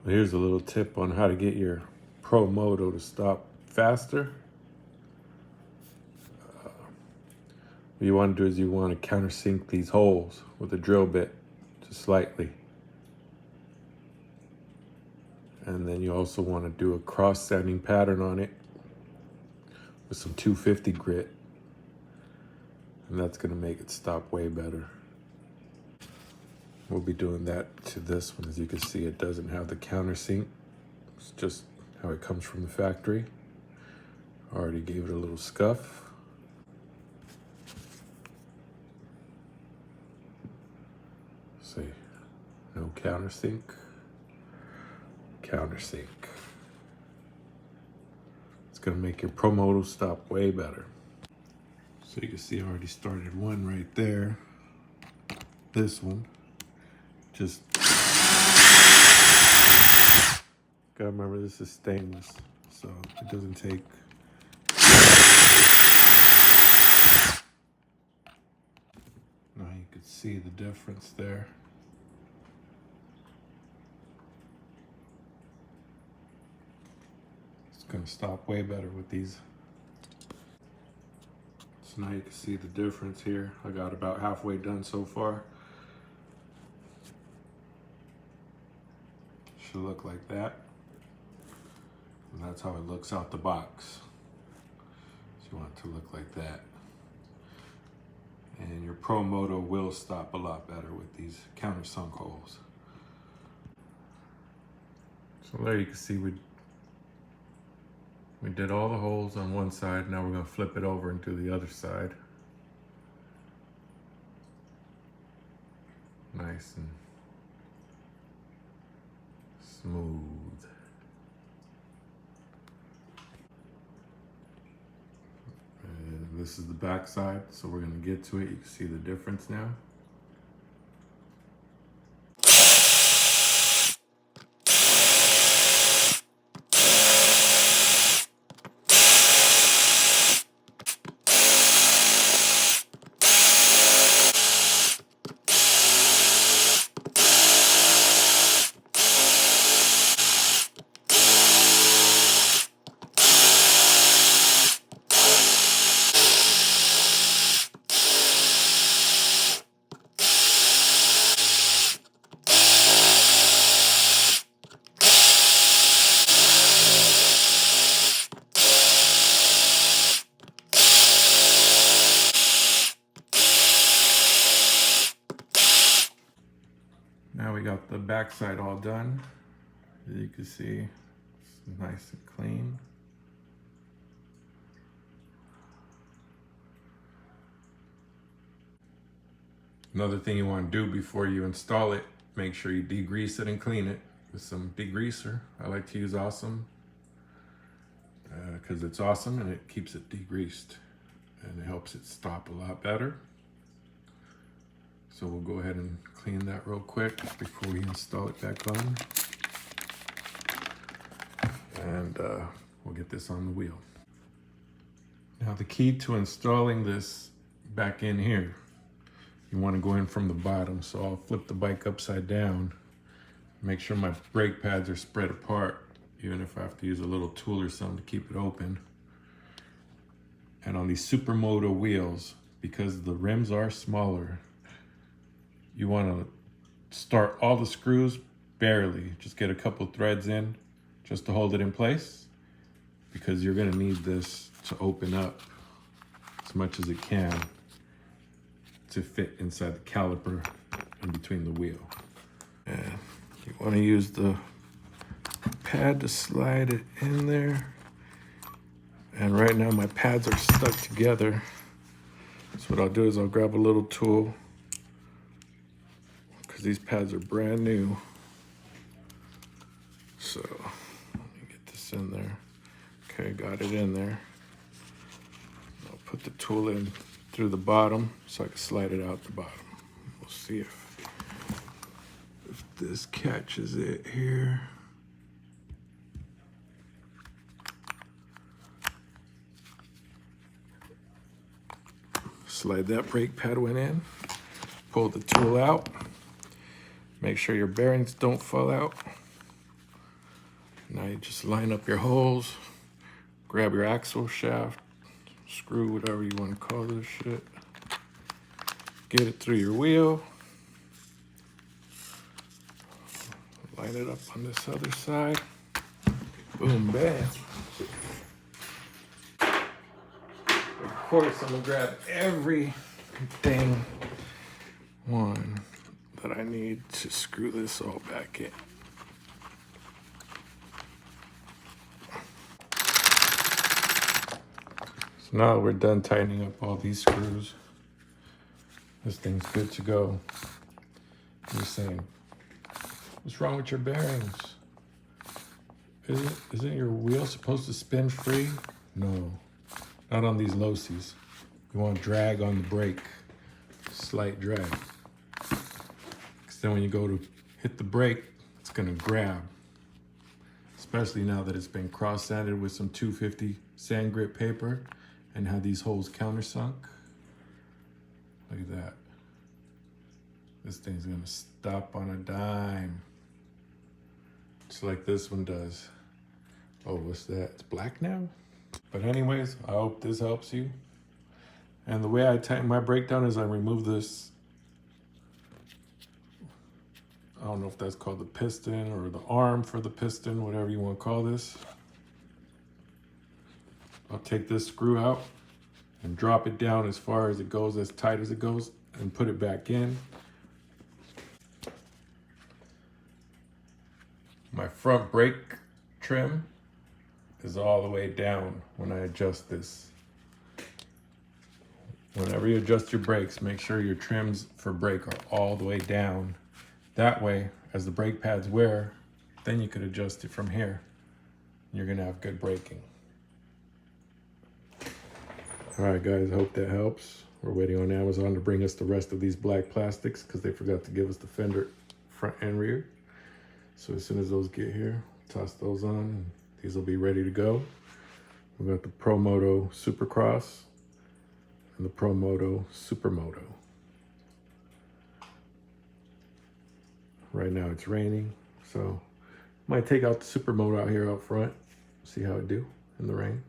Here's a little tip on how to get your Promoto to stop faster. What you want to do is you want to countersink these holes with a drill bit, just slightly. And then you also want to do a cross-sanding pattern on it with some 250 grit. And that's going to make it stop way better. We'll be doing that to this one. As you can see, it doesn't have the countersink. It's just how it comes from the factory. Already gave it a little scuff. See, no countersink. Countersink. It's gonna make your Promoto stop way better. So you can see I already started one right there. This one. Just gotta remember this is stainless, so it doesn't take. Now you can see the difference there. It's gonna stop way better with these. So now you can see the difference here. I got about halfway done so far. Should look like that. And that's how it looks out the box. So you want it to look like that. And your Promoto will stop a lot better with these countersunk holes. So there you can see we did all the holes on one side. Now we're going to flip it over into the other side. Nice and smooth. And this is the back side, so we're going to get to it. You can see the difference now. Now we got the back side all done. As you can see, it's nice and clean. Another thing you want to do before you install it, make sure you degrease it and clean it with some degreaser. I like to use Awesome because it's awesome and it keeps it degreased and it helps it stop a lot better. So we'll go ahead and clean that real quick before we install it back on. And we'll get this on the wheel. Now the key to installing this back in here, you want to go in from the bottom. So I'll flip the bike upside down. Make sure my brake pads are spread apart, even if I have to use a little tool or something to keep it open. And on these Supermoto wheels, because the rims are smaller, you want to start all the screws barely. Just get a couple threads in just to hold it in place, because you're going to need this to open up as much as it can to fit inside the caliper in between the wheel. And you want to use the pad to slide it in there. And right now my pads are stuck together. So what I'll do is I'll grab a little tool, because these pads are brand new. So let me get this in there. Okay, got it in there. I'll put the tool in through the bottom so I can slide it out the bottom. We'll see if this catches it here. Slide that brake pad one in, pull the tool out, make sure your bearings don't fall out. Now you just line up your holes, grab your axle shaft, screw, whatever you want to call this shit. Get it through your wheel. Line it up on this other side. Boom, bam. Of course, I'm gonna grab everything one that I need to screw this all back in. So now we're done tightening up all these screws. This thing's good to go. I'm just saying, what's wrong with your bearings? Isn't your wheel supposed to spin free? No, not on these Losis. You want drag on the brake, slight drag. Because then when you go to hit the brake, it's gonna grab. Especially now that it's been cross-sanded with some 250 sand grit paper and had these holes countersunk. Look at that. This thing's gonna stop on a dime. Just like this one does. Oh, what's that? It's black now? But anyways, I hope this helps you. And the way I tighten my brake down is I remove this, I don't know if that's called the piston or the arm for the piston, whatever you want to call this. I'll take this screw out and drop it down as far as it goes, as tight as it goes, and put it back in. My front brake trim is all the way down when I adjust this. Whenever you adjust your brakes, make sure your trims for brake are all the way down. That way, as the brake pads wear, then you could adjust it from here. You're gonna have good braking. All right, guys, I hope that helps. We're waiting on Amazon to bring us the rest of these black plastics because they forgot to give us the fender front and rear. So as soon as those get here, toss those on, and these will be ready to go. We got the Promoto Supercross and the Promoto Supermoto. Right now it's raining, so might take out the Supermoto out here out front, see how it do in the rain.